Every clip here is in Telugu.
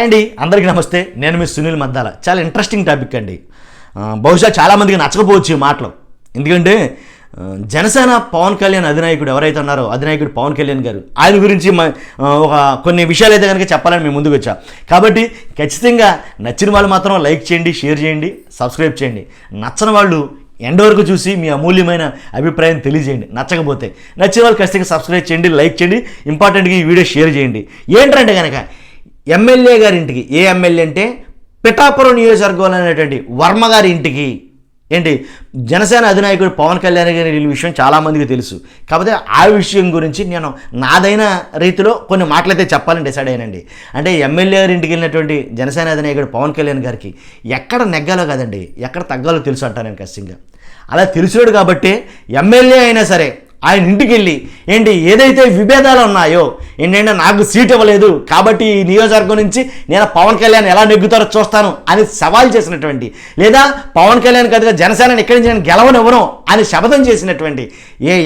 అండి అందరికీ నమస్తే. నేను మీ సునీల్ మద్దాల. చాలా ఇంట్రెస్టింగ్ టాపిక్ అండి. బహుశా చాలామందికి నచ్చకపోవచ్చు ఈ మాటలు. ఎందుకంటే జనసేన పవన్ కళ్యాణ్ అధినాయకుడు ఎవరైతే ఉన్నారో అధినాయకుడు పవన్ కళ్యాణ్ గారు, ఆయన గురించి ఒక కొన్ని విషయాలు అయితే కనుక చెప్పాలని మేము ముందుకు వచ్చాం. కాబట్టి ఖచ్చితంగా నచ్చిన వాళ్ళు మాత్రం లైక్ చేయండి, షేర్ చేయండి, సబ్స్క్రైబ్ చేయండి. నచ్చని వాళ్ళు ఎండ్ వరకు చూసి మీ అమూల్యమైన అభిప్రాయం తెలియజేయండి. నచ్చకపోతే నచ్చిన వాళ్ళు ఖచ్చితంగా సబ్స్క్రైబ్ చేయండి, లైక్ చేయండి, ఇంపార్టెంట్గా ఈ వీడియో షేర్ చేయండి. ఏంటంటే కనుక ఎమ్మెల్యే గారి ఇంటికి, ఏ ఎమ్మెల్యే అంటే పిఠాపురం నియోజకవర్గంలో అనేటువంటి వర్మ గారి ఇంటికి ఏంటి జనసేన అధినాయకుడు పవన్ కళ్యాణ్ గారి విషయం చాలామందికి తెలుసు. కాకపోతే ఆ విషయం గురించి నేను నాదైన రీతిలో కొన్ని మాటలైతే చెప్పాలని డిసైడ్ అయ్యానండి. అంటే ఎమ్మెల్యే గారి ఇంటికి వెళ్ళినటువంటి జనసేన అధినాయకుడు పవన్ కళ్యాణ్ గారికి ఎక్కడ నెగ్గాలో కాదండి, ఎక్కడ తగ్గాలో తెలుసు అంటాను నేను ఖచ్చితంగా. అలా తెలిసాడు కాబట్టి ఎమ్మెల్యే అయినా సరే ఆయన ఇంటికి వెళ్ళి ఏంటి ఏదైతే విభేదాలు ఉన్నాయో, ఏంటంటే నాకు సీట్ ఇవ్వలేదు కాబట్టి ఈ నియోజకవర్గం నుంచి నేను పవన్ కళ్యాణ్ ఎలా నెగ్గుతారో చూస్తాను అని సవాల్ చేసినటువంటి, లేదా పవన్ కళ్యాణ్ కనుక జనసేనని ఇక్కడి నుంచి నేను గెలవనివ్వను అని శపథం చేసినటువంటి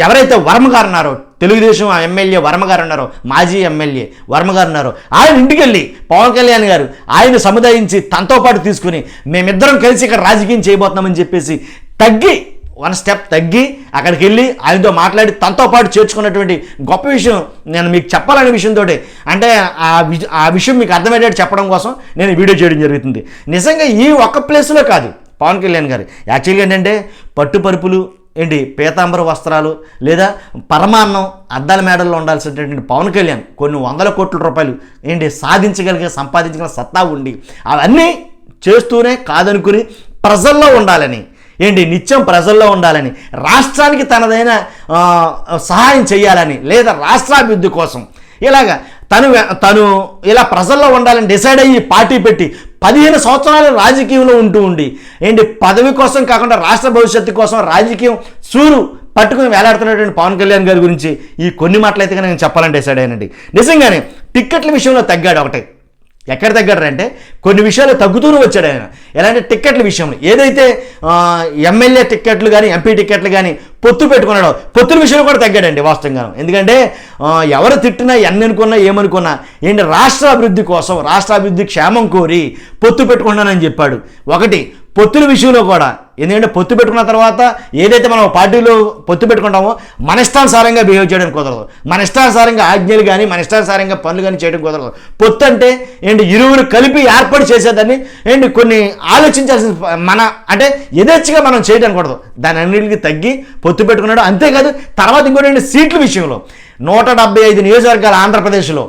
ఎవరైతే వర్మ గారు ఉన్నారో, తెలుగుదేశం ఎమ్మెల్యే వర్మ గారు ఉన్నారో, మాజీ ఎమ్మెల్యే వర్మ గారు ఉన్నారో, ఆయన ఇంటికి వెళ్ళి పవన్ కళ్యాణ్ గారు ఆయన సముదాయించి తనతో పాటు తీసుకుని మేమిద్దరం కలిసి ఇక్కడ రాజకీయం చేయబోతున్నామని చెప్పేసి తగ్గి వన్ స్టెప్ తగ్గి అక్కడికి వెళ్ళి ఆయనతో మాట్లాడి తనతో పాటు చేర్చుకున్నటువంటి గొప్ప విషయం నేను మీకు చెప్పాలనే విషయంతో, అంటే ఆ విషయం మీకు అర్థమయ్యేటట్టు చెప్పడం కోసం నేను వీడియో చేయడం జరుగుతుంది. నిజంగా ఈ ఒక్క ప్లేస్లో కాదు పవన్ కళ్యాణ్ గారు యాక్చువల్గా ఏంటంటే పట్టుపరుపులు ఏంటి పీతాంబర వస్త్రాలు లేదా పరమాన్నం అద్దాల మేడల్లో ఉండాల్సినటువంటి పవన్ కళ్యాణ్ కొన్ని వందల కోట్ల రూపాయలు ఏంటి సంపాదించగల సత్తా ఉండి అవన్నీ చేస్తూనే కాదనుకుని ప్రజల్లో ఉండాలని, ఏంటి నిత్యం ప్రజల్లో ఉండాలని, రాష్ట్రానికి తనదైన సహాయం చేయాలని, లేదా రాష్ట్రాభివృద్ధి కోసం ఇలాగా తను ఇలా ప్రజల్లో ఉండాలని డిసైడ్ అయ్యి పార్టీ పెట్టి 15 సంవత్సరాలు రాజకీయంలో ఉండి ఏంటి పదవి కోసం కాకుండా రాష్ట్ర భవిష్యత్తు కోసం రాజకీయం సూరు పట్టుకుని వేలాడుతున్నటువంటి పవన్ కళ్యాణ్ గారి గురించి ఈ కొన్ని మాటలైతే నేను చెప్పాలని డిసైడ్ అయ్యానండి. నిజంగానే టిక్కెట్ల విషయంలో తగ్గాడు ఒకటే. ఎక్కడ తగ్గాడంటే కొన్ని విషయాలు తగ్గుతూనే వచ్చాడు ఆయన. ఎలాంటి టిక్కెట్ల విషయంలో ఏదైతే ఎమ్మెల్యే టిక్కెట్లు కానీ ఎంపీ టిక్కెట్లు కానీ పొత్తు పెట్టుకున్నాడో పొత్తుల విషయంలో కూడా తగ్గాడండి వాస్తవంగా. ఎందుకంటే ఎవరు తిట్టినా ఎన్ననుకున్నా ఏమనుకున్నా ఏంటి రాష్ట్ర అభివృద్ధి కోసం, రాష్ట్ర అభివృద్ధి క్షేమం కోరి పొత్తు పెట్టుకున్నానని చెప్పాడు. ఒకటి పొత్తుల విషయంలో కూడా, ఎందుకంటే పొత్తు పెట్టుకున్న తర్వాత ఏదైతే మనం పార్టీలో పొత్తు పెట్టుకుంటామో మన ఇష్టానుసారంగా బిహేవ్ చేయడం కుదరదు, మన ఇష్టానుసారంగా ఆజ్ఞలు కానీ మన ఇష్టానుసారంగా పనులు కానీ చేయడం కుదరదు. పొత్తు అంటే ఏంటి ఇరువురు కలిపి ఏర్పాటు చేసేదాన్ని ఏంటి కొన్ని ఆలోచించాల్సిన మన అంటే యథేచ్ఛగా మనం చేయడం కూడదు. దాని అన్నింటికి తగ్గి పొత్తు పెట్టుకున్నాడు. అంతేకాదు తర్వాత ఇంకోటి సీట్ల విషయంలో 175 నియోజకవర్గాలు ఆంధ్రప్రదేశ్లో,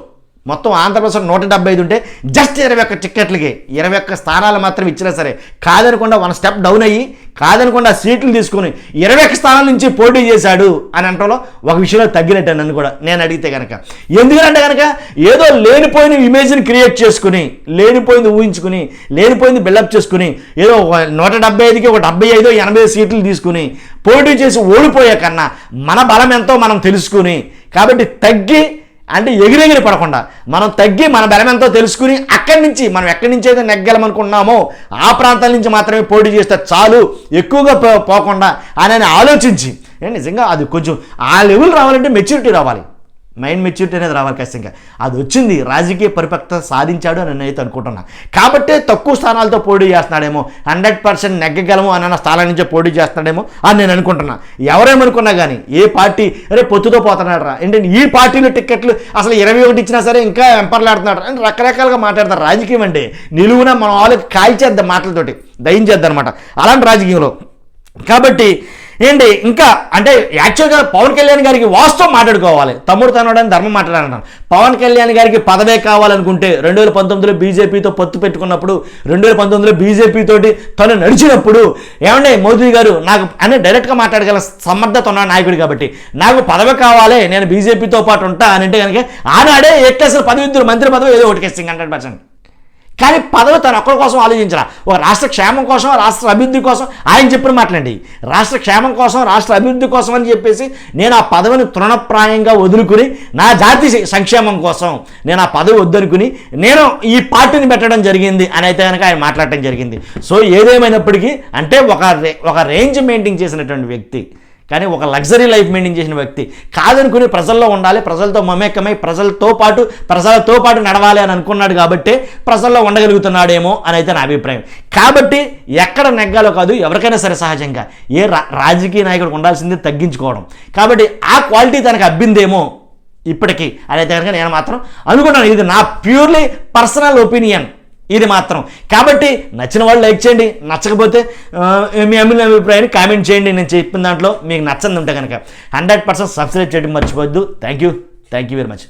మొత్తం ఆంధ్రప్రదేశ్లో 175 ఉంటే జస్ట్ 21 టిక్కెట్లకి 21 స్థానాలు మాత్రం ఇచ్చినా సరే కాదనకుండా వన్ స్టెప్ డౌన్ అయ్యి కాదనకుండా సీట్లు తీసుకుని 21 స్థానాల నుంచి పోటీ చేశాడు అని అంటలో ఒక విషయంలో తగ్గినట్టు నన్ను కూడా నేను అడిగితే కనుక. ఎందుకంటే కనుక ఏదో లేనిపోయిన ఇమేజ్ని క్రియేట్ చేసుకుని, లేనిపోయింది ఊహించుకుని, లేనిపోయింది బిల్డప్ చేసుకుని ఏదో 175కి ఒక 75 80 సీట్లు తీసుకుని పోటీ చేసి ఓడిపోయే కన్నా మన బలం ఎంతో మనం తెలుసుకుని, కాబట్టి తగ్గి అంటే ఎగిరెగిరి పడకుండా మనం తగ్గి మన బలం ఎంతో తెలుసుకుని అక్కడి నుంచి మనం ఎక్కడి నుంచి అయితే నెగ్గలమనుకున్నామో ఆ ప్రాంతాల నుంచి మాత్రమే పోటీ చేస్తే చాలు, ఎక్కువగా పోకుండా అని ఆలోచించి నిజంగా అది కొంచెం ఆ లెవెల్ రావాలంటే మెచ్యూరిటీ రావాలి, మైండ్ మెచ్యూరిటీ అనేది రావాలి ఖచ్చితంగా. అది వచ్చింది, రాజకీయ పరిపక్వత సాధించాడు అని నేనైతే అనుకుంటున్నా. కాబట్టే తక్కువ స్థానాలతో పోటీ చేస్తున్నాడేమో, 100% నెగ్గగలము అన్న స్థానం నుంచే పోటీ చేస్తున్నాడేమో అని నేను అనుకుంటున్నా. ఎవరేమనుకున్నా కానీ ఏ పార్టీ అరే పొత్తుతో పోతున్నాడు రా, ఏంటంటే ఈ పార్టీలో టిక్కెట్లు అసలు 21 ఇచ్చినా సరే ఇంకా ఎంపర్లాడుతున్నాడు అని రకరకాలుగా మాట్లాడతారు. రాజకీయం అంటే నిలువున మనం వాళ్ళకి కాల్చేద్దాం, మాటలతోటి దయించేద్దాం అనమాట అలాంటి రాజకీయంలో. కాబట్టి ఏంటి ఇంకా అంటే యాక్చువల్గా పవన్ కళ్యాణ్ గారికి వాస్తవం మాట్లాడుకోవాలి. తమ్ముడు తనోడని ధర్మం మాట్లాడాలంటాను. పవన్ కళ్యాణ్ గారికి పదవే కావాలనుకుంటే 2019లో బీజేపీతో పొత్తు పెట్టుకున్నప్పుడు, 2019లో బీజేపీ తోటి తను నడిచినప్పుడు ఏమంటే మోదీ గారు నాకు అని డైరెక్ట్గా మాట్లాడగల సమర్థత ఉన్న నాయకుడు కాబట్టి నాకు పదవి కావాలి, నేను బీజేపీతో పాటు ఉంటా అని అంటే కనుక ఆనాడే ఎక్కేసిన పదవి మంత్రి పదవి ఏదో ఒకటి 100%. కానీ పదవి తను ఒక్కడి కోసం ఆలోచించరా, ఒక రాష్ట్ర క్షేమం కోసం, రాష్ట్ర అభివృద్ధి కోసం ఆయన చెప్పిన మాటలండి. రాష్ట్ర క్షేమం కోసం, రాష్ట్ర అభివృద్ధి కోసం అని చెప్పేసి నేను ఆ పదవిని తృణప్రాయంగా వదులుకుని నా జాతి సంక్షేమం కోసం నేను ఆ పదవి వద్దనుకుని నేను ఈ పార్టీని పెట్టడం జరిగింది అని అయితే కనుక ఆయన మాట్లాడటం జరిగింది. సో ఏదేమైనప్పటికీ అంటే ఒక రేంజ్ మెయింటైన్ చేసినటువంటి వ్యక్తి కానీ ఒక లగ్జరీ లైఫ్ మెయింటైన్ చేసిన వ్యక్తి కాదనుకుని ప్రజల్లో ఉండాలి, ప్రజలతో మమేకమై ప్రజలతో పాటు నడవాలి అని అనుకున్నాడు కాబట్టి ప్రజల్లో ఉండగలుగుతున్నాడేమో అని అయితే నా అభిప్రాయం. కాబట్టి ఎక్కడ నెగ్గాలో కాదు, ఎవరికైనా సరే సహజంగా రాజకీయ నాయకుడికి ఉండాల్సింది తగ్గించుకోవడం. కాబట్టి ఆ క్వాలిటీ తనకు అబ్బిందేమో ఇప్పటికీ అనేది కనుక నేను మాత్రం అనుకుంటాను. ఇది నా ప్యూర్లీ పర్సనల్ ఒపీనియన్ ఇది మాత్రం. కాబట్టి నచ్చిన వాళ్ళు లైక్ చేయండి, నచ్చకపోతే మీ అభిప్రాయాన్ని కామెంట్ చేయండి. నేను చెప్పిన దాంట్లో మీకు నచ్చంది ఉంటే కనుక 100% సబ్స్క్రైబ్ చేయడం మర్చిపోవద్దు. Thank you very much.